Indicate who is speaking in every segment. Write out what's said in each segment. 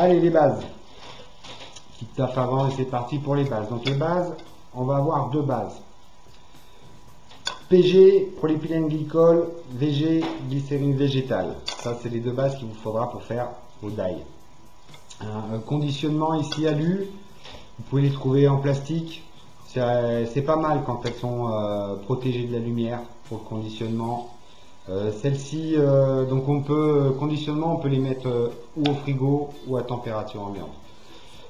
Speaker 1: Allez, les bases. Petite taf avant et c'est parti pour les bases. Donc les bases, on va avoir deux bases. PG, polypylène glycol, VG, glycérine végétale. Ça, c'est les deux bases qu'il vous faudra pour faire vos die. Conditionnement ici alu. Vous pouvez les trouver en plastique. C'est pas mal quand elles sont protégées de la lumière pour le conditionnement. Celles-ci, donc conditionnement, on peut les mettre ou au frigo ou à température ambiante.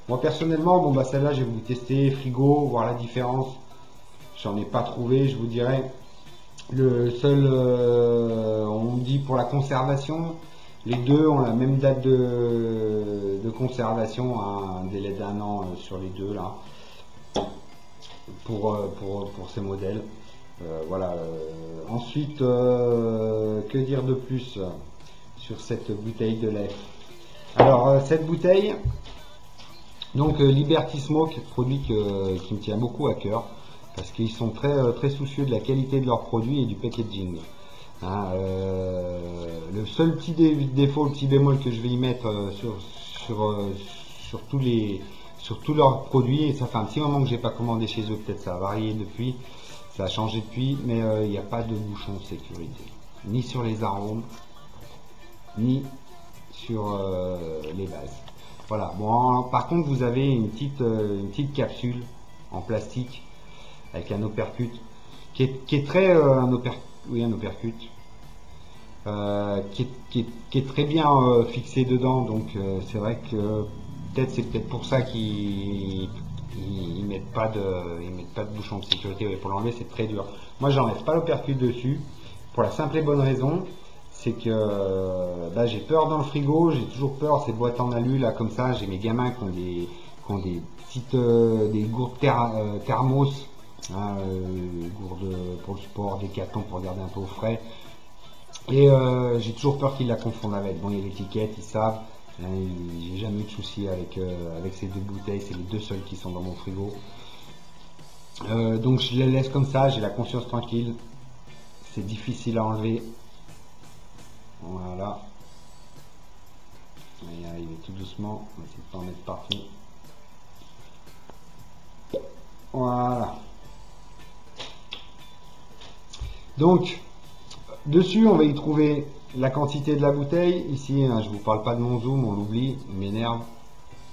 Speaker 1: Moi personnellement, bon bah celle-là, je vais vous tester frigo, voir la différence. J'en ai pas trouvé, je vous dirais. Le seul, on me dit pour la conservation, les deux ont la même date de conservation, un délai d'1 an sur les deux là, pour ces modèles. Voilà. Ensuite, que dire de plus sur cette bouteille de lait? Alors, cette bouteille, donc Liberty Smoke, produit qui me tient beaucoup à cœur, parce qu'ils sont très soucieux de la qualité de leurs produits et du packaging. Hein, le seul petit défaut, le petit bémol que je vais y mettre sur tous leurs produits, et ça fait un petit moment que j'ai pas commandé chez eux, peut-être ça a varié depuis, ça a changé depuis, mais il n'y a pas de bouchon de sécurité, ni sur les arômes, ni sur les bases. Voilà. Bon, par contre, vous avez une petite capsule en plastique avec un uppercut qui est très un uppercut qui est très bien fixé dedans, donc c'est vrai que c'est peut-être pour ça qu'ils mettent pas de bouchon de sécurité. Ouais, pour l'enlever c'est très dur. Moi j'enlève pas l'uppercut dessus pour la simple et bonne raison, c'est que j'ai peur dans le frigo, j'ai toujours peur ces boîtes en alu là comme ça. J'ai mes gamins qui ont des petites des gourdes thermos, gourdes pour le sport, des cartons pour garder un peu au frais, et j'ai toujours peur qu'ils la confondent avec. Bon, il y a l'étiquette, ils savent, hein, j'ai jamais eu de souci avec ces deux bouteilles, c'est les deux seules qui sont dans mon frigo. Donc je les laisse comme ça, j'ai la conscience tranquille, c'est difficile à enlever. Voilà, on va y arriver tout doucement, on va essayer de pas en mettre partout. Voilà. Donc, dessus, on va y trouver la quantité de la bouteille. Ici, hein, je vous parle pas de mon zoom, on l'oublie, il m'énerve,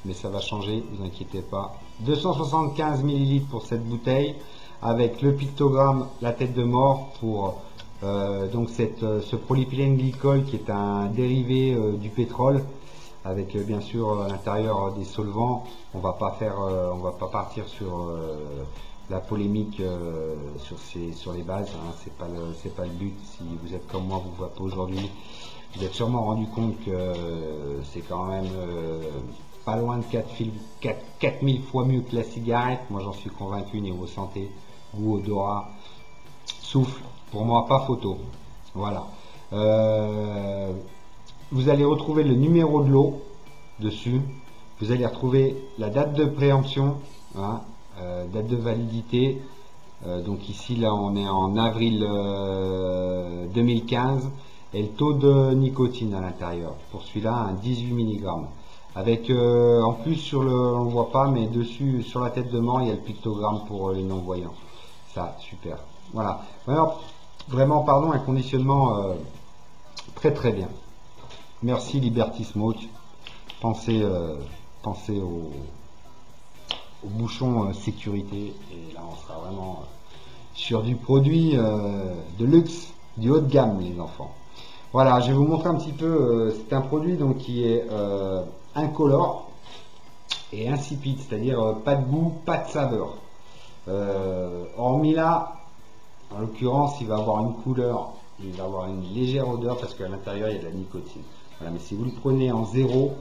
Speaker 1: mais ça va changer, ne vous inquiétez pas. 275 ml pour cette bouteille, avec le pictogramme, la tête de mort pour donc ce polypylène glycol qui est un dérivé du pétrole, avec bien sûr à l'intérieur des solvants. On va pas partir sur la polémique sur les bases, hein. C'est pas le but. Si vous êtes comme moi, vous vapez aujourd'hui, vous êtes sûrement rendu compte que c'est quand même pas loin de 4000 fois mieux que la cigarette. Moi j'en suis convaincu, niveau santé, goût, odorat, souffle, pour moi pas photo. Voilà. Vous allez retrouver le numéro de l'eau dessus, vous allez retrouver la date de préemption, hein, date de validité, donc ici là on est en avril 2015, et le taux de nicotine à l'intérieur pour celui-là, un 18 mg, avec en plus on ne voit pas, mais dessus sur la tête de mort il y a le pictogramme pour les non voyants. Ça, super. Voilà. Alors, vraiment, pardon, un conditionnement très bien. Merci Liberty Smoke. Pensez au bouchon sécurité, et là on sera vraiment sur du produit de luxe, du haut de gamme, les enfants. Voilà, je vais vous montrer un petit peu. C'est un produit donc qui est incolore et insipide, c'est-à-dire pas de goût, pas de saveur. Hormis là, en l'occurrence, il va avoir une couleur, il va avoir une légère odeur parce qu'à l'intérieur il y a de la nicotine. Voilà, mais si vous le prenez en zéro,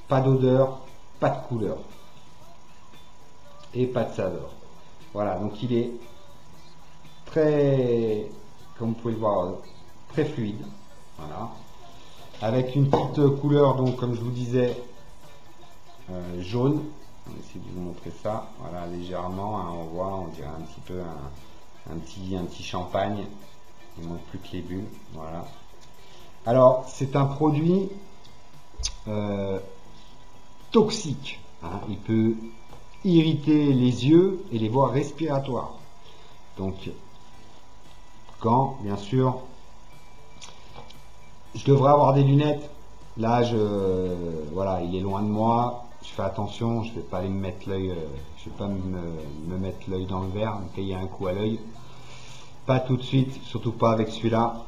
Speaker 1: pas d'odeur, pas de couleur et pas de saveur. Voilà, donc il est très, comme vous pouvez le voir, très fluide. Voilà, avec une petite couleur, donc comme je vous disais, jaune. On va essayer de vous montrer ça. Voilà, légèrement, hein, on voit, on dirait un petit peu un petit champagne. Il ne manque plus que les bulles. Voilà. Alors, c'est un produit toxique, hein. Il peut irriter les yeux et les voies respiratoires. Donc, quand, bien sûr, je devrais avoir des lunettes. Là, voilà, il est loin de moi. Je fais attention, je vais pas aller me mettre l'œil, je vais pas me mettre l'œil dans le verre, me payer un coup à l'œil. Pas tout de suite, surtout pas avec celui-là.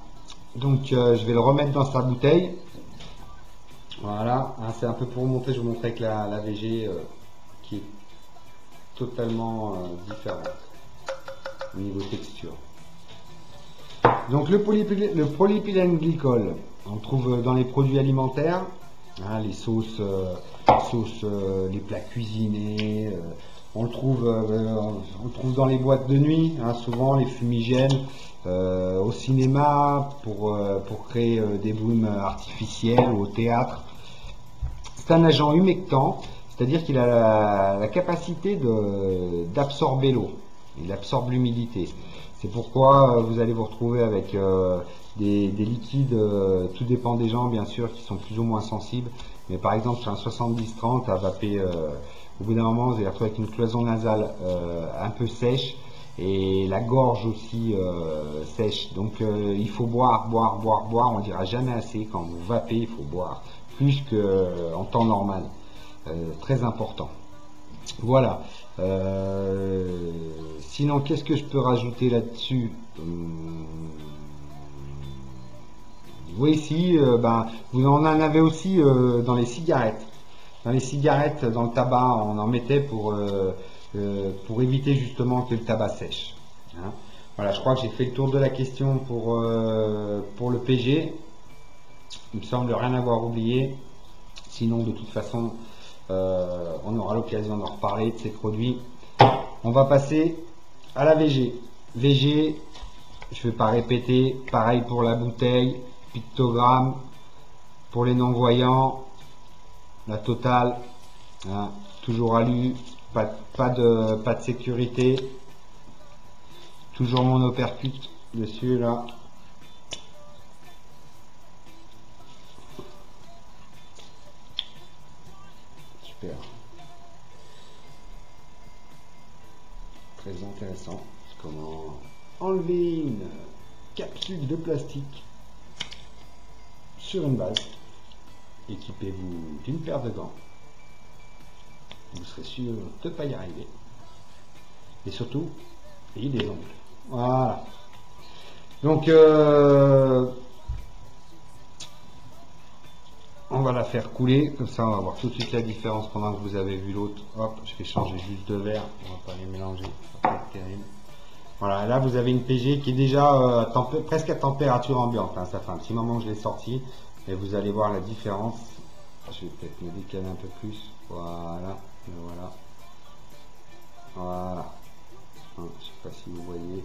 Speaker 1: Donc, je vais le remettre dans sa bouteille. Voilà, hein, c'est un peu pour vous montrer. Je vous montrer avec la VG qui est totalement différente au niveau texture. Donc le polypylène glycol, on le trouve dans les produits alimentaires, hein, les sauces, les plats cuisinés, on le trouve dans les boîtes de nuit, hein, souvent les fumigènes, au cinéma pour créer des brumes artificielles, au théâtre. C'est un agent humectant, c'est-à-dire qu'il a la capacité d'absorber l'eau, il absorbe l'humidité. C'est pourquoi vous allez vous retrouver avec des liquides, tout dépend des gens bien sûr, qui sont plus ou moins sensibles. Mais par exemple sur un 70-30 à vapeur, au bout d'un moment vous allez retrouver avec une cloison nasale un peu sèche et la gorge aussi sèche. Donc il faut boire, on ne dira jamais assez. Quand vous vapez, il faut boire plus qu'en temps normal. Très important. Voilà. Sinon, qu'est-ce que je peux rajouter là-dessus? Oui, si, vous en avez aussi dans les cigarettes. Dans les cigarettes, dans le tabac, on en mettait pour éviter justement que le tabac sèche. Hein. Voilà, je crois que j'ai fait le tour de la question pour le PG. Il me semble rien avoir oublié. Sinon, de toute façon, on aura l'occasion d'en reparler de ces produits. On va passer à la VG. VG, je ne vais pas répéter, pareil pour la bouteille, pictogramme, pour les non-voyants, la totale, hein, toujours alu, pas de sécurité, toujours mon uppercut dessus là. Super. Très intéressant. Comment enlever une capsule de plastique sur une base. Équipez-vous d'une paire de gants. Vous serez sûr de ne pas y arriver. Et surtout, ayez des ongles. Voilà. Donc, on va la faire couler, comme ça on va voir tout de suite la différence pendant que vous avez vu l'autre. Hop, je vais changer juste de verre, on va pas les mélanger, ça va pas être terrible. Voilà, là vous avez une PG qui est déjà presque à température ambiante, hein. Ça fait un petit moment que je l'ai sorti, et vous allez voir la différence. Je vais peut-être me décaler un peu plus, voilà, voilà. Voilà. Je sais pas si vous voyez.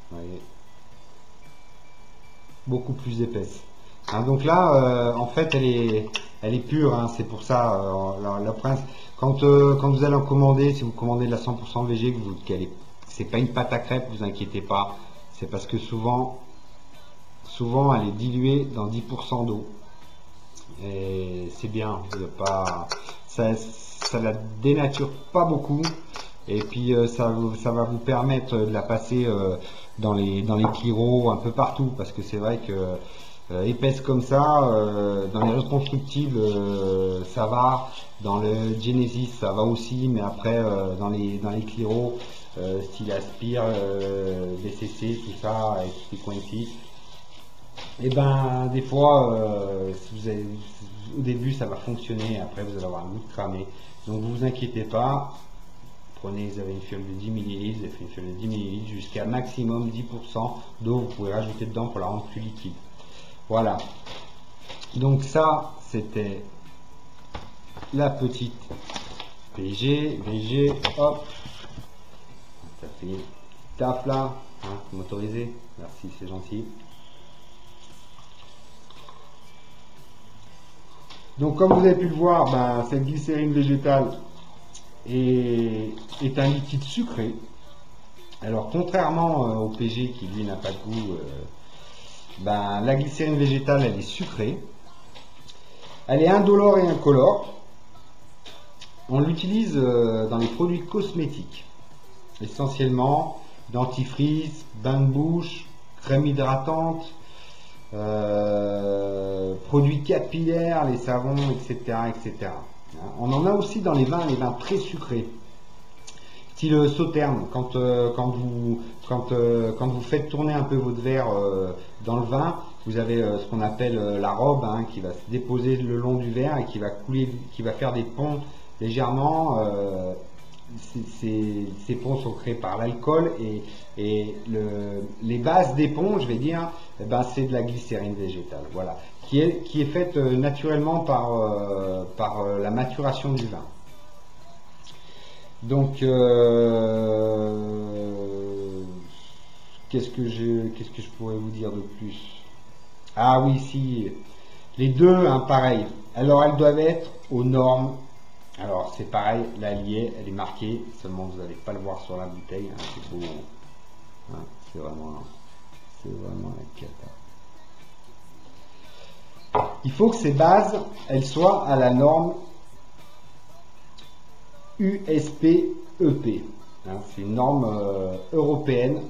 Speaker 1: Vous voyez. Beaucoup plus épaisse. Hein, donc là, en fait, elle est pure. Hein, c'est pour ça, la prince. Quand vous allez en commander, si vous commandez de la 100% VG, c'est pas une pâte à crêpes, vous inquiétez pas. C'est parce que souvent, elle est diluée dans 10% d'eau. Et c'est bien, ça la dénature pas beaucoup. Et puis ça va vous permettre de la passer dans les cliros un peu partout, parce que c'est vrai que épaisse comme ça, dans les reconstructibles ça va, dans le Genesis ça va aussi, mais après dans les cliros, style Aspire, BCC, tout ça, avec les coins ici, et ben des fois au début ça va fonctionner, après vous allez avoir un goût de cramé, donc vous inquiétez pas. Prenez, vous avez une fiole de 10 ml, vous avez fait une fiole de 10 ml jusqu'à maximum 10% d'eau, vous pouvez rajouter dedans pour la rendre plus liquide. Voilà. Donc ça, c'était la petite VG, hop. Ça fait une taf là, hein, vous m'autorisez? Merci, c'est gentil. Donc comme vous avez pu le voir, cette glycérine végétale est un liquide sucré. Alors contrairement au PG qui lui n'a pas de goût, la glycérine végétale elle est sucrée. Elle est indolore et incolore. On l'utilise dans les produits cosmétiques, essentiellement dentifrice, bain de bouche, crème hydratante, produits capillaires, les savons, etc., etc. On en a aussi dans les vins très sucrés, style Sauterne. Quand vous faites tourner un peu votre verre dans le vin, vous avez ce qu'on appelle la robe, hein, qui va se déposer le long du verre et qui va couler, qui va faire des ponts légèrement. Ces ponts sont créés par l'alcool et les bases des ponts, je vais dire, eh ben, c'est de la glycérine végétale, voilà, qui est faite naturellement par la maturation du vin. Donc, qu'est-ce que je pourrais vous dire de plus? Ah oui, si, les deux, hein, pareil. Alors, elles doivent être aux normes. Alors, c'est pareil, l'Allier, elle est marquée, seulement vous n'allez pas le voir sur la bouteille, hein, c'est beau. Hein, c'est vraiment la cata. Il faut que ces bases, elles soient à la norme USP-EP. Hein, c'est une norme européenne.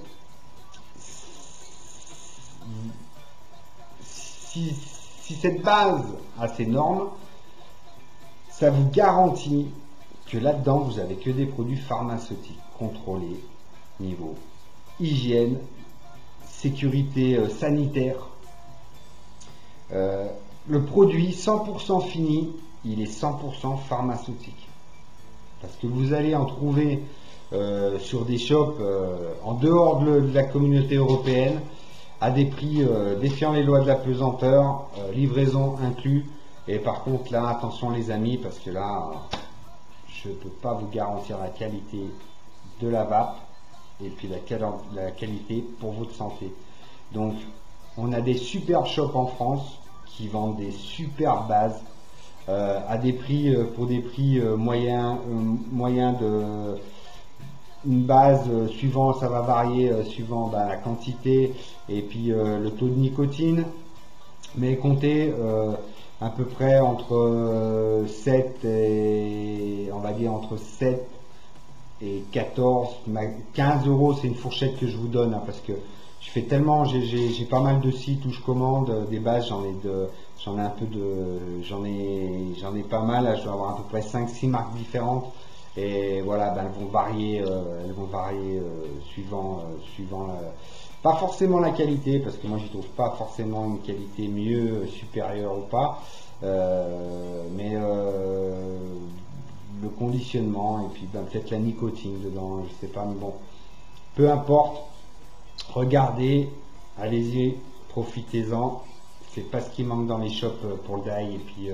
Speaker 1: Si cette base a ces normes, ça vous garantit que là-dedans, vous n'avez que des produits pharmaceutiques contrôlés, niveau hygiène, sécurité sanitaire. Le produit 100% fini, il est 100% pharmaceutique. Parce que vous allez en trouver sur des shops en dehors de la communauté européenne à des prix défiant les lois de la pesanteur, livraison inclus. Et par contre là, attention les amis, parce que là, je ne peux pas vous garantir la qualité de la vape et puis la qualité pour votre santé. Donc, on a des super shops en France qui vendent des super bases à des prix, pour des prix moyens de... Une base suivant, ça va varier suivant la quantité et puis le taux de nicotine, mais comptez à peu près entre 7 et on va dire entre 7 et 14, 15 euros, c'est une fourchette que je vous donne, hein, parce que je fais tellement, j'ai pas mal de sites où je commande des bases, j'en ai pas mal, là, je dois avoir à peu près 5-6 marques différentes. Et voilà, elles vont varier suivant pas forcément la qualité, parce que moi j'y trouve pas forcément une qualité mieux, supérieure ou pas, mais le conditionnement et puis peut-être la nicotine dedans, je sais pas, mais bon, peu importe, regardez, allez-y, profitez-en, c'est pas ce qui manque dans les shops pour le die, et puis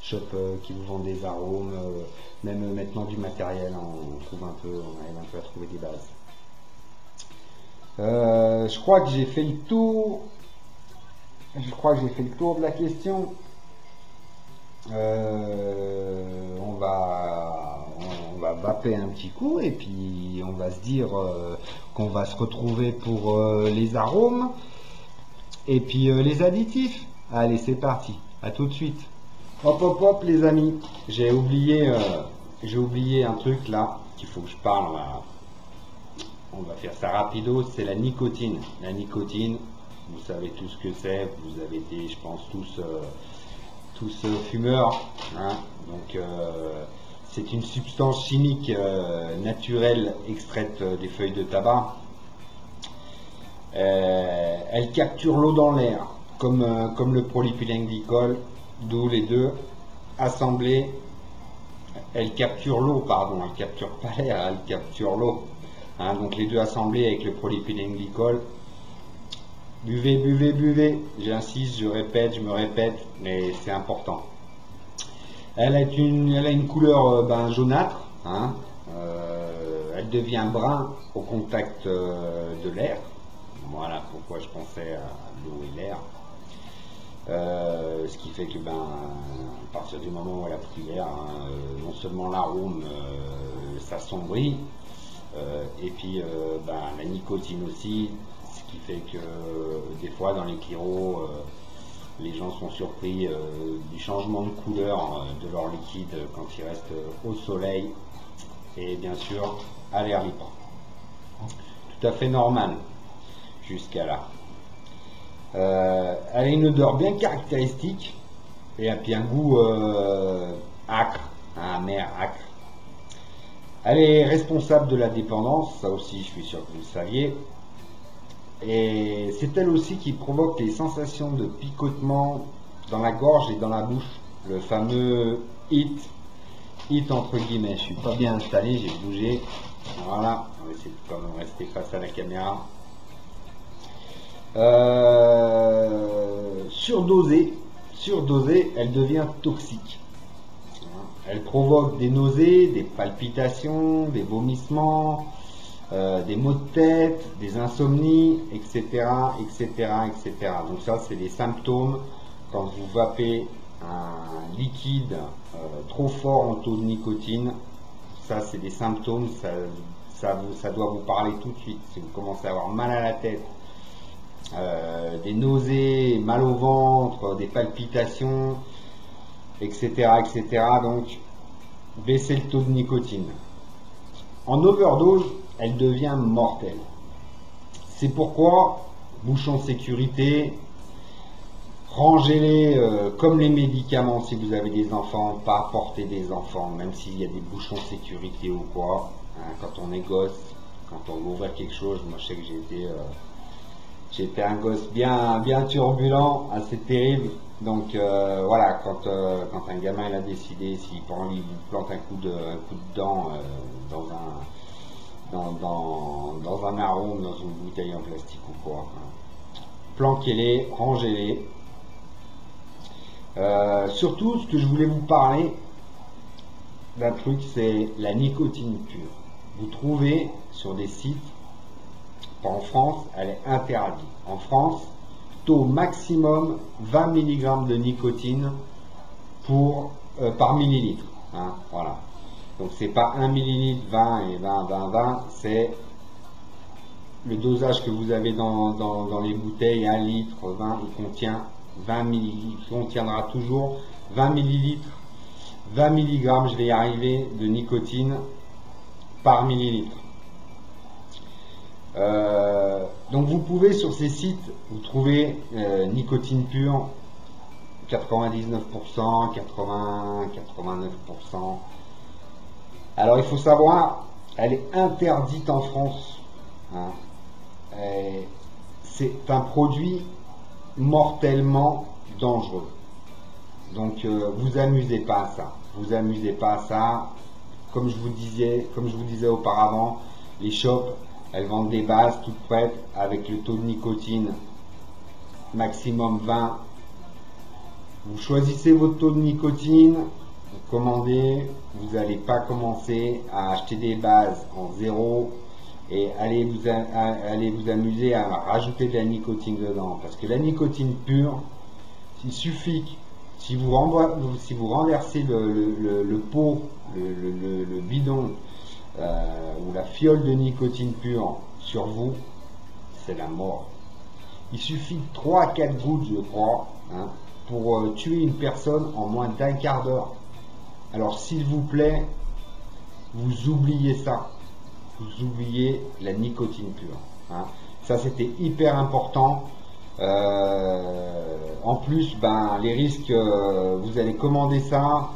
Speaker 1: shop qui vous vendent des arômes, même maintenant du matériel, on arrive un peu à trouver des bases. Je crois que j'ai fait le tour. De la question. On va vaper un petit coup et puis on va se dire qu'on va se retrouver pour les arômes et puis les additifs. Allez, c'est parti. À tout de suite. Hop hop hop les amis, j'ai oublié un truc là qu'il faut que je parle là. On va faire ça rapido, c'est la nicotine. La nicotine, vous savez tout ce que c'est, vous avez été, je pense, tous fumeurs, hein. Donc c'est une substance chimique naturelle extraite des feuilles de tabac. Elle capture l'eau dans l'air, comme le polypylène-glycol. D'où les deux assemblés, elle capture l'eau, pardon, elle capture pas l'air, elle capture l'eau. Hein, donc les deux assemblés avec le polypylène-glycol. Buvez, buvez, buvez. J'insiste, je répète, je me répète, mais c'est important. Elle a une couleur jaunâtre. Hein, elle devient brun au contact de l'air. Voilà pourquoi je pensais à l'eau et l'air. Ce qui fait que à partir du moment où elle a pris l'air, hein, non seulement l'arôme s'assombrit, et puis la nicotine aussi, ce qui fait que des fois dans les cliros Les gens sont surpris du changement de couleur de leur liquide quand il reste au soleil et bien sûr à l'air libre. Tout à fait normal jusqu'à là. Elle a une odeur bien caractéristique et puis un goût acre, amer, acre. Elle est responsable de la dépendance, ça aussi je suis sûr que vous le saviez. Et c'est elle aussi qui provoque les sensations de picotement dans la gorge et dans la bouche. Le fameux hit entre guillemets. Je suis pas bien installé, j'ai bougé. Voilà, on va essayer de quand même rester face à la caméra. Surdosée, elle devient toxique. Elle provoque des nausées, des palpitations, des vomissements, des maux de tête, des insomnies, etc., etc., etc. Donc ça, c'est des symptômes quand vous vapez un liquide trop fort en taux de nicotine. Ça, c'est des symptômes, ça doit vous parler tout de suite. Si vous commencez à avoir mal à la tête, des nausées, mal au ventre, des palpitations, etc., etc. Donc, baissez le taux de nicotine. En overdose, elle devient mortelle. C'est pourquoi, bouchon sécurité, rangez-les comme les médicaments si vous avez des enfants, pas porter des enfants, même s'il y a des bouchons sécurité ou quoi. Hein, quand on est gosse, quand on veut ouvrir quelque chose, moi je sais que j'étais un gosse bien turbulent, assez terrible. Donc voilà, quand un gamin il a décidé, s'il prend, il vous plante un coup de dent dans un arôme, dans une bouteille en plastique ou quoi, hein. Planquez-les, rangez-les. Surtout, ce que je voulais vous parler d'un truc, c'est la nicotine pure. Vous trouvez sur des sites, en France, elle est interdite. En France, taux maximum 20 mg de nicotine par millilitre. Hein, voilà. Donc c'est pas 1 millilitre 20 et 20, c'est le dosage que vous avez dans les bouteilles, 1 litre 20, il contient 20 millilitres, il contiendra toujours 20 millilitres, 20 mg, je vais y arriver, de nicotine par millilitre. Donc vous pouvez sur ces sites, vous trouvez nicotine pure, 99%, 80, 89%. Alors il faut savoir, elle est interdite en France. Hein. C'est un produit mortellement dangereux. Donc vous amusez pas à ça. Vous amusez pas à ça. Comme je vous disais auparavant, les shops, elles vendent des bases toutes prêtes avec le taux de nicotine maximum 20. Vous choisissez votre taux de nicotine, vous commandez, vous n'allez pas commencer à acheter des bases en zéro et allez vous amuser à rajouter de la nicotine dedans. Parce que la nicotine pure, il suffit, si vous renversez le pot, le bidon, ou la fiole de nicotine pure sur vous, c'est la mort. Il suffit de 3 à 4 gouttes, je crois, hein, pour tuer une personne en moins d'un quart d'heure. Alors s'il vous plaît, vous oubliez ça. Vous oubliez la nicotine pure. Hein. Ça c'était hyper important. En plus, les risques, vous allez commander ça.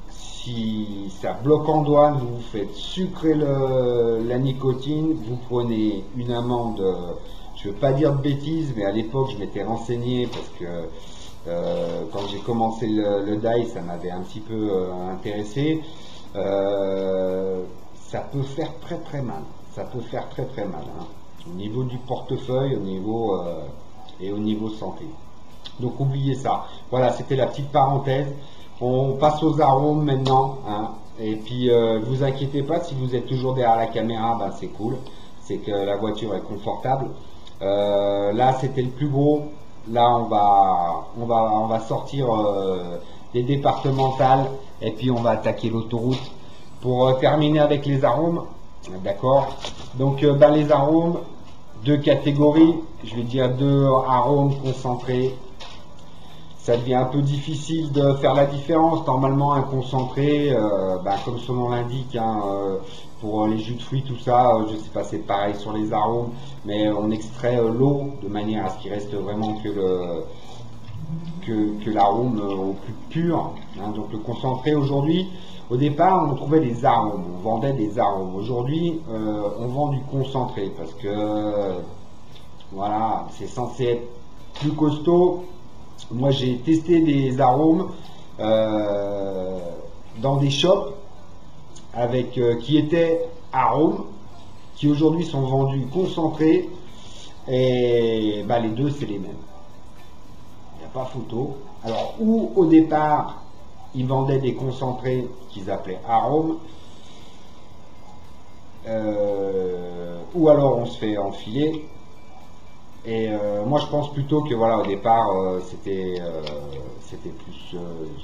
Speaker 1: Si ça bloque en douane, vous faites sucrer la nicotine, vous prenez une amende, je ne veux pas dire de bêtises, mais à l'époque je m'étais renseigné parce que quand j'ai commencé le DAI, ça m'avait un petit peu intéressé. Ça peut faire très très mal, ça peut faire très très mal, hein, au niveau du portefeuille, et au niveau santé. Donc oubliez ça. Voilà, c'était la petite parenthèse. On passe aux arômes maintenant, hein. Et puis ne vous inquiétez pas, si vous êtes toujours derrière la caméra, c'est cool, c'est que la voiture est confortable. Là c'était le plus gros. Là on va sortir des départementales et puis on va attaquer l'autoroute pour terminer avec les arômes. D'accord. Donc les arômes, deux catégories, je vais dire deux arômes concentrés. Ça devient un peu difficile de faire la différence. Normalement, un concentré, comme son nom l'indique, pour les jus de fruits, tout ça, je sais pas, c'est pareil sur les arômes, mais on extrait l'eau de manière à ce qu'il reste vraiment que l'arôme au plus pur. Donc le concentré aujourd'hui, au départ, on trouvait des arômes, on vendait des arômes. Aujourd'hui, on vend du concentré parce que voilà, c'est censé être plus costaud. Moi, j'ai testé des arômes dans des shops avec qui étaient arômes, qui aujourd'hui sont vendus concentrés, et les deux c'est les mêmes. Il n'y a pas photo. Alors, ou au départ, ils vendaient des concentrés qu'ils appelaient arômes, ou alors on se fait enfiler. Et moi je pense plutôt que voilà, au départ c'était plus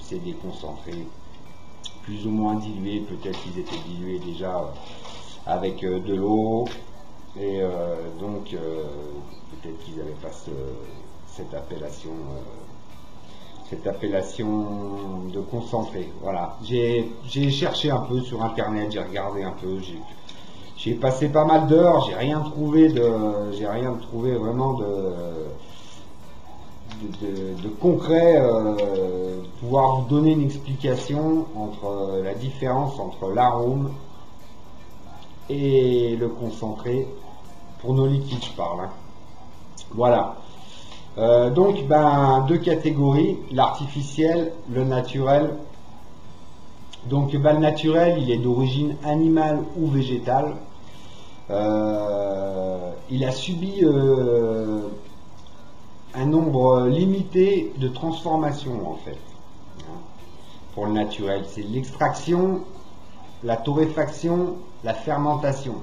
Speaker 1: c'est des concentrés plus ou moins dilués, peut-être qu'ils étaient dilués déjà avec de l'eau, et donc peut-être qu'ils n'avaient pas cette appellation de concentré. Voilà, j'ai cherché un peu sur internet, j'ai regardé un peu, j'ai passé pas mal d'heures, j'ai rien trouvé vraiment de concret, pouvoir vous donner une explication entre la différence entre l'arôme et le concentré, pour nos liquides je parle. Voilà. Donc deux catégories, l'artificiel, le naturel. Donc le naturel, il est d'origine animale ou végétale. Il a subi un nombre limité de transformations en fait. Pour le naturel, c'est l'extraction, la torréfaction, la fermentation.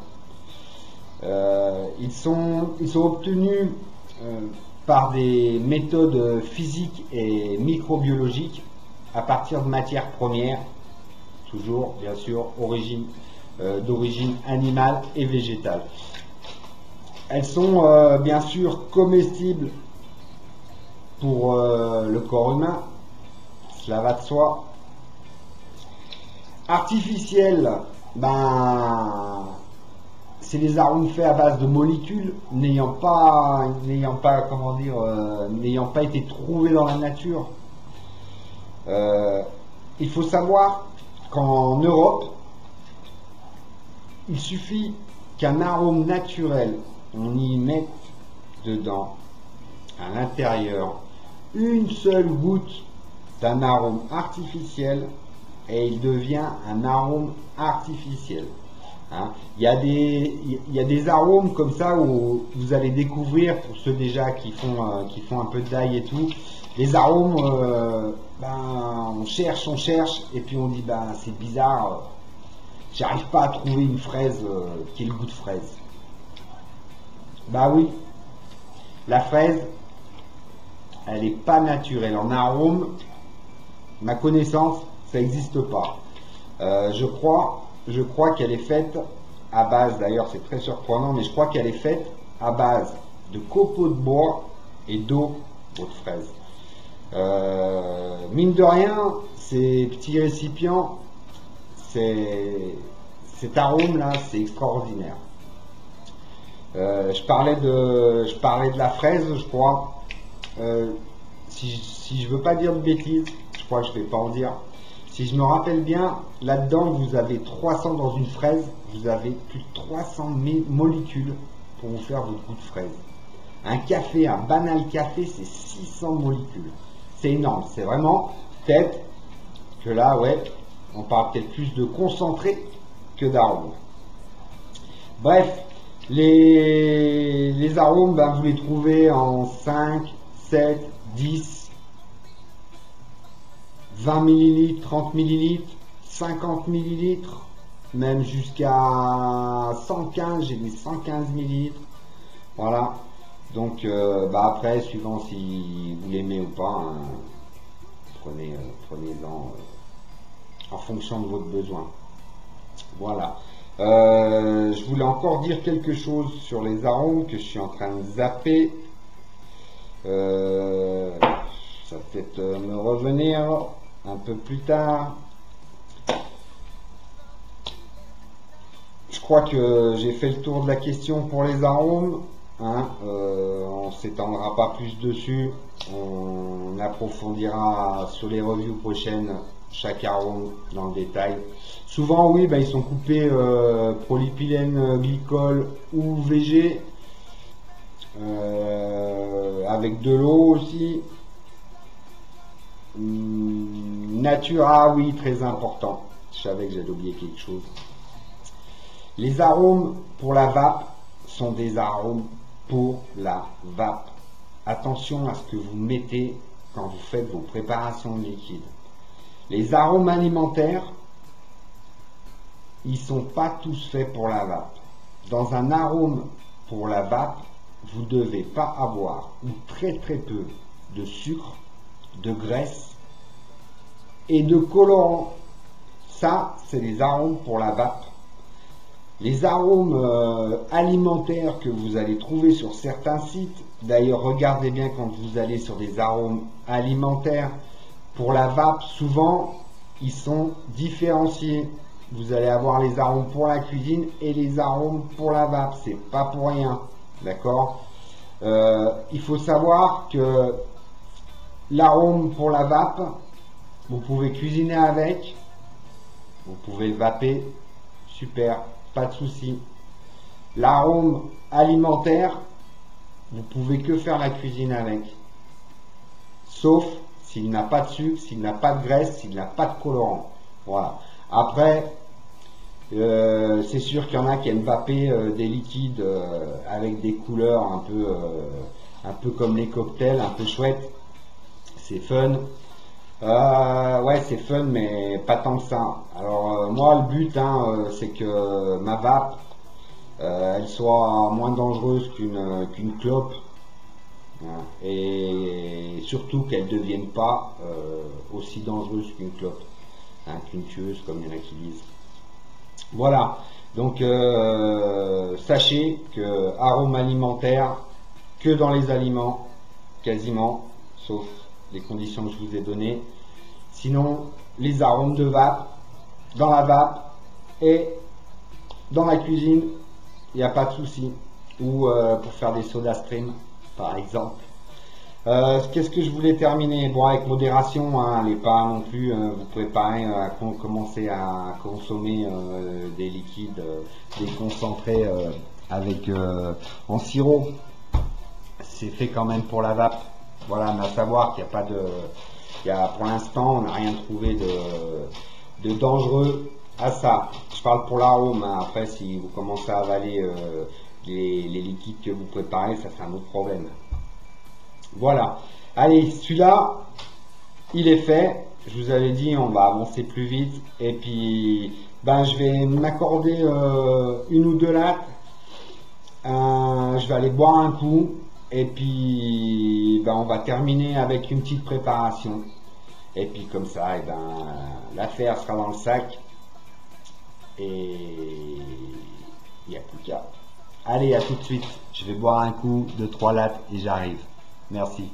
Speaker 1: Ils sont obtenus par des méthodes physiques et microbiologiques à partir de matières premières, toujours bien sûr d'origine animale et végétale. Elles sont bien sûr comestibles pour le corps humain, cela va de soi. Artificiel, c'est les arômes faits à base de molécules n'ayant pas été trouvés dans la nature. Il faut savoir qu'en Europe, il suffit qu'un arôme naturel, on y mette dedans, à l'intérieur, une seule goutte d'un arôme artificiel, et il devient un arôme artificiel. Il y a des arômes comme ça où vous allez découvrir, pour ceux déjà qui font un peu d'ail et tout, les arômes, on cherche, et puis on dit c'est bizarre, j'arrive pas à trouver une fraise qui ait le goût de fraise. Oui, la fraise, elle n'est pas naturelle. En arôme, ma connaissance, ça n'existe pas. Je crois qu'elle est faite à base, d'ailleurs c'est très surprenant, mais je crois qu'elle est faite à base de copeaux de bois et d'eau de fraise. Mine de rien, ces petits récipients, cet arôme là, c'est extraordinaire. Je parlais de la fraise, je crois. Si je veux pas dire de bêtises, je crois que je vais pas en dire. Si je me rappelle bien, là-dedans, vous avez 300 dans une fraise, vous avez plus de 300 molécules pour vous faire votre goût de fraise. Un café, un banal café, c'est 600 molécules. C'est énorme. C'est vraiment peut-être que là, ouais, on parle peut-être plus de concentré que d'arômes. Bref, les arômes, vous les trouvez en 5, 7, 10, 20 ml, 30 ml, 50 ml, même jusqu'à 115, j'ai des 115 ml. Voilà. Donc après, suivant si vous l'aimez ou pas, prenez-en en fonction de votre besoin. Voilà. Je voulais encore dire quelque chose sur les arômes que je suis en train de zapper. Ça va peut-être me revenir un peu plus tard. Je crois que j'ai fait le tour de la question pour les arômes. Hein, on s'étendra pas plus dessus. On approfondira sur les reviews prochaines chaque arôme dans le détail. Souvent, oui, ben, ils sont coupés polypylène glycol ou VG. Avec de l'eau aussi. Natura, oui, très important. Je savais que j'allais oublier quelque chose. Les arômes pour la vape sont des arômes pour la vape. Attention à ce que vous mettez quand vous faites vos préparations liquides. Les arômes alimentaires, ils sont pas tous faits pour la vape. Dans un arôme pour la vape, vous ne devez pas avoir, ou très peu, de sucre, de graisse et de colorant. Ça, c'est les arômes pour la vape. Les arômes alimentaires que vous allez trouver sur certains sites, d'ailleurs regardez bien quand vous allez sur des arômes alimentaires pour la vape, souvent ils sont différenciés. Vous allez avoir les arômes pour la cuisine et les arômes pour la vape, c'est pas pour rien, d'accord. Il faut savoir que l'arôme pour la vape, vous pouvez cuisiner avec, vous pouvez le vaper, super, pas de souci. L'arôme alimentaire, vous pouvez que faire la cuisine avec, sauf s'il n'a pas de sucre, s'il n'a pas de graisse, s'il n'a pas de colorant. Voilà. Après, c'est sûr qu'il y en a qui aiment vaper des liquides avec des couleurs un peu comme les cocktails, un peu chouettes. C'est fun. Ouais, c'est fun, mais pas tant que ça. Alors moi, le but, hein, c'est que ma vape, elle soit moins dangereuse qu'une clope, hein, et surtout qu'elle ne devienne pas aussi dangereuse qu'une clope, hein, qu'une tueuse, comme il y en a qui disent. Voilà. Donc sachez que arômes alimentaires que dans les aliments, quasiment, sauf les conditions que je vous ai données. Sinon, les arômes de vape, dans la vape et dans la cuisine, il n'y a pas de souci. Ou pour faire des soda stream, par exemple. Qu'est-ce que je voulais terminer? Bon, avec modération, hein, allez pas non plus vous préparer à commencer à consommer des liquides déconcentrés avec en sirop. C'est fait quand même pour la vape. Voilà, mais à savoir qu'il n'y a pas de... pour l'instant, on n'a rien trouvé de dangereux à ça. Je parle pour l'arôme, hein. Après, si vous commencez à avaler les liquides que vous préparez, ça c'est un autre problème. Voilà. Allez, celui-là, il est fait. Je vous avais dit, on va avancer plus vite. Et puis, ben, je vais m'accorder une ou deux lattes. Je vais aller boire un coup. Et puis, ben, on va terminer avec une petite préparation. Et puis, comme ça, et ben, l'affaire sera dans le sac. Et il n'y a plus qu'à. Allez, à tout de suite. Je vais boire un coup de 3 lattes et j'arrive. Merci.